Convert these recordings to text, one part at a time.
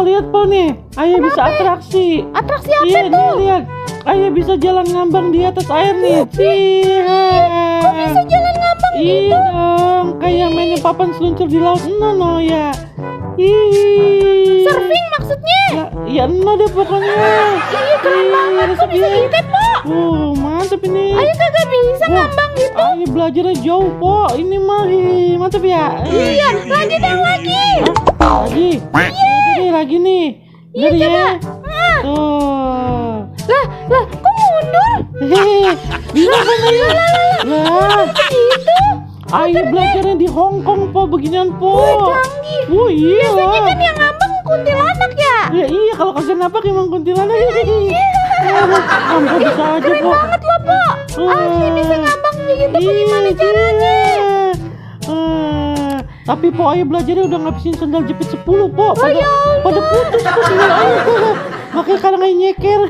lihat po nih. Ayah bisa atraksi. Atraksi apa Iya tuh? nih lihat. Ayah bisa jalan ngambang di atas air nih. Kok bisa jalan ngambang Iya gitu? dong, kayak mainnya papan seluncur di laut. No ya. Ih. Surfing maksudnya? Ya deh pokoknya. Iya keren banget. Kok bisa gitu po? Mantap ini. Ayah kagak bisa ngambang gitu. Ayah belajarnya jauh po. Ini mah mantap ya. Iya, lagi dong lagi. Lagi. Iya. Lagi nih. Iya Bener coba. ya. Ah. Tuh. Lah, kok mundur? Bisa kan ayah? Lah. Gitu. Ayah belajarnya di Hong Kong po, beginian po. Wah, canggih. Iya. Biasanya kan yang ngambang kuntilanak ya. Ya iya kalau kagak napak emang kuntilanak. Kamu bisa aja Keren po. banget loh, Po. Asli bisa ngambang begitu gimana caranya? Tapi po ayah belajarnya udah ngabisin sandal jepit 10 po. Pada ya Allah. pada putus po sandal ayah. Makanya kadang ayah nyeker.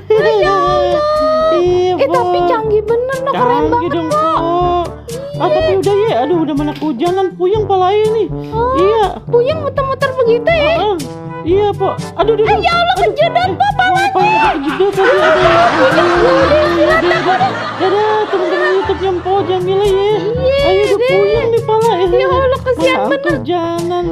Iya po. Tapi canggih bener loh, keren Canggih banget dong Po. po. Tapi udah ya, aduh udah mana kehujanan, puyeng pala ayah nih. Oh, Iya. puyeng muter-muter begitu ya? Iya po. Aduh Ya Allah, kejedot Po palanya. Kejedot tadi. Dadah teman-teman YouTube yang po Jamila ya. Iya Ayo udah deh. puyeng nih pala. Ya Allah, kesian bener. Kehujanan.